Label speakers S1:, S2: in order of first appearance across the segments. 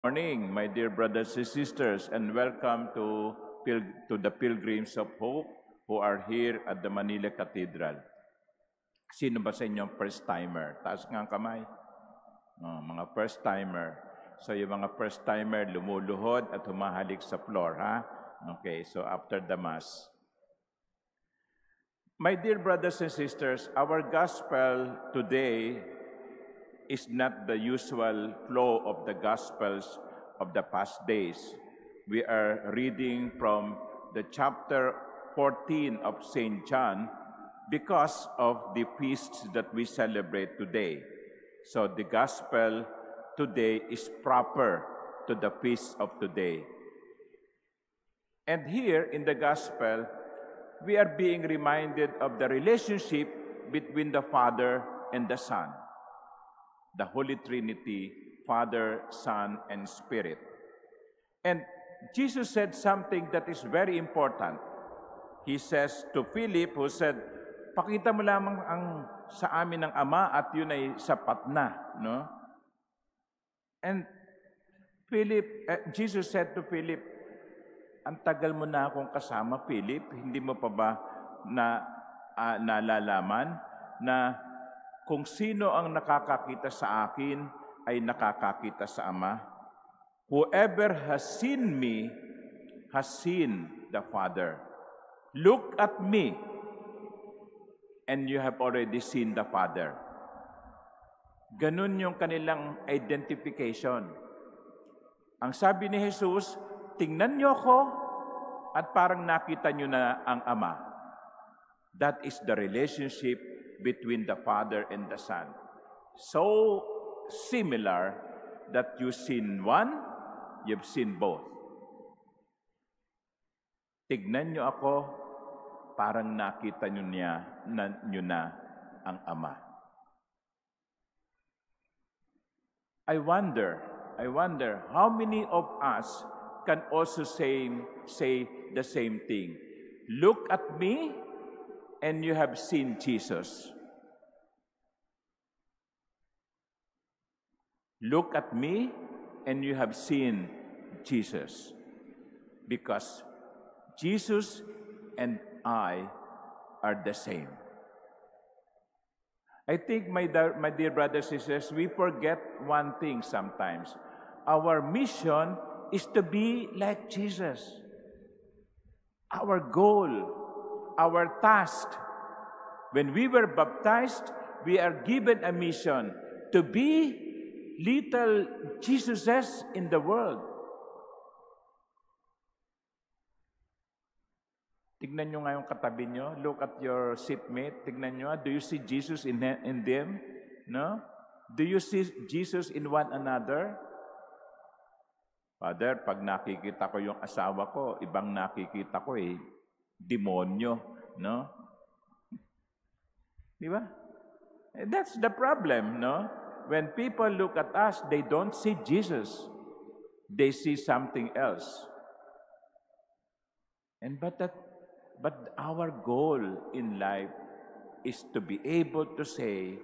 S1: Morning, my dear brothers and sisters, and welcome to the Pilgrims of Hope who are here at the Manila Cathedral. Sino ba sa inyo first-timer? Taas nga ang kamay. Mga first-timer. So yung mga first-timer, lumuluhod at humahalik sa floor, ha? Okay, so after the Mass. My dear brothers and sisters, our Gospel today is not the usual flow of the Gospels of the past days. We are reading from the chapter 14 of St. John because of the feasts that we celebrate today. So the Gospel today is proper to the feast of today. And here in the Gospel, we are being reminded of the relationship between the Father and the Son. The Holy Trinity, Father, Son, and Spirit. And Jesus said something that is very important. He says to Philip, who said, pakita mo lamang ang sa amin ng Ama at yun ay sapat na. No? And Jesus said to Philip, ang tagal mo na akong kasama, Philip, hindi mo pa ba nalalaman na kung sino ang nakakakita sa akin ay nakakakita sa Ama. Whoever has seen me has seen the Father. Look at me, and you have already seen the Father. Ganun yung kanilang identification. Ang sabi ni Jesus, tingnan niyo ako at parang nakita niyo na ang Ama. That is the relationship between the Father and the Son. So similar that you've seen one, you've seen both. Tignan niyo ako, parang nakita niyo na ang Ama. I wonder how many of us can also say the same thing. Look at me, and you have seen Jesus. Look at me, and you have seen Jesus. Because Jesus and I are the same. I think, my dear brothers and sisters, we forget one thing sometimes. Our mission is to be like Jesus. Our goal, our task. When we were baptized, we are given a mission to be little Jesuses in the world. Tignan nyo nga yung katabi nyo. Look at your seatmate. Tignan nyo. Do you see Jesus in them? No? Do you see Jesus in one another? Father, pag nakikita ko yung asawa ko, ibang nakikita ko demonyo, no? Di ba? That's the problem, no? When people look at us, they don't see Jesus. They see something else. But our goal in life is to be able to say,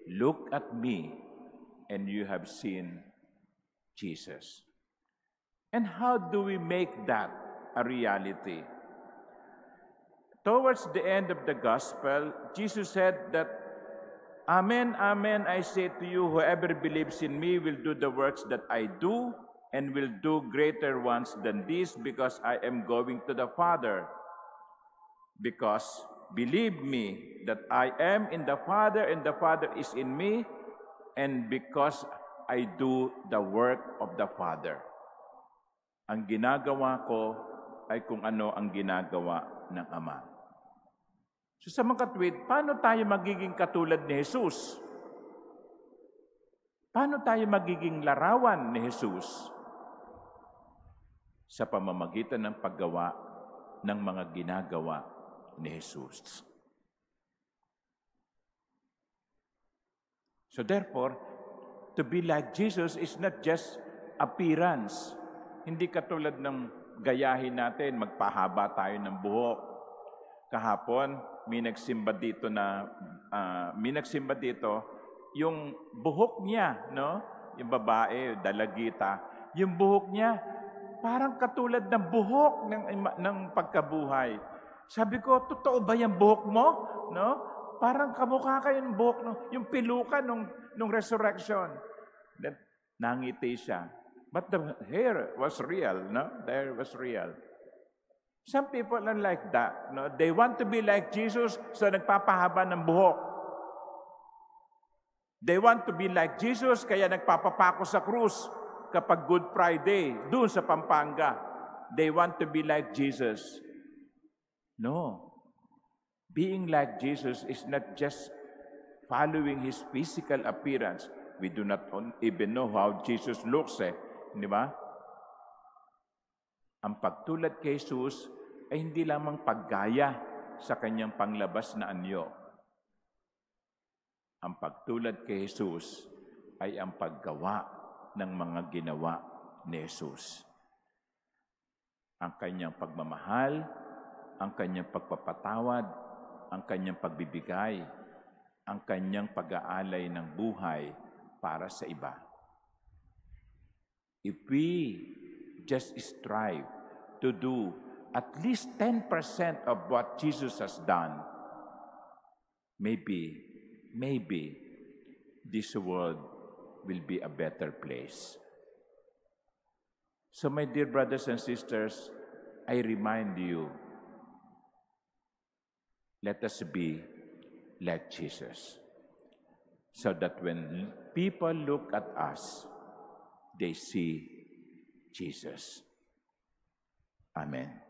S1: look at me, and you have seen Jesus. And how do we make that a reality? Towards the end of the Gospel, Jesus said that, Amen, amen, I say to you, whoever believes in me will do the works that I do, and will do greater ones than these, because I am going to the Father. Because, believe me, that I am in the Father, and the Father is in me, and because I do the work of the Father. Ang ginagawa ko ay kung ano ang ginagawa ng Ama. So sa mga katwid, paano tayo magiging katulad ni Jesus? Paano tayo magiging larawan ni Jesus? Sa pamamagitan ng paggawa ng mga ginagawa ni Jesus. So therefore, to be like Jesus is not just appearance. Hindi katulad ng gayahin natin, magpahaba tayo ng buhok. Kahapon, may nagsimba dito, yung buhok niya, no? Yung babae, dalagita, yung buhok niya, parang katulad ng buhok ng pagkabuhay. Sabi ko, totoo ba yung buhok mo? No? Parang kamukha kayo ng buhok, yung pilukan nung resurrection. Then, nangiti siya. But the hair was real, no? The hair was real. Some people are like that. No? They want to be like Jesus, so nagpapahaba ng buhok. They want to be like Jesus, kaya nagpapapako sa krus kapag Good Friday, doon sa Pampanga. They want to be like Jesus. No. Being like Jesus is not just following His physical appearance. We do not even know how Jesus looks, di ba? Ang pagtulad kay Jesus ay hindi lamang paggaya sa kanyang panglabas na anyo. Ang pagtulad kay Jesus ay ang paggawa ng mga ginawa ni Jesus. Ang kanyang pagmamahal, ang kanyang pagpapatawad, ang kanyang pagbibigay, ang kanyang pag-aalay ng buhay para sa iba. If we just strive to do at least 10% of what Jesus has done, maybe this world will be a better place. So my dear brothers and sisters, I remind you, let us be like Jesus, so that when people look at us, they see Jesus. Amen.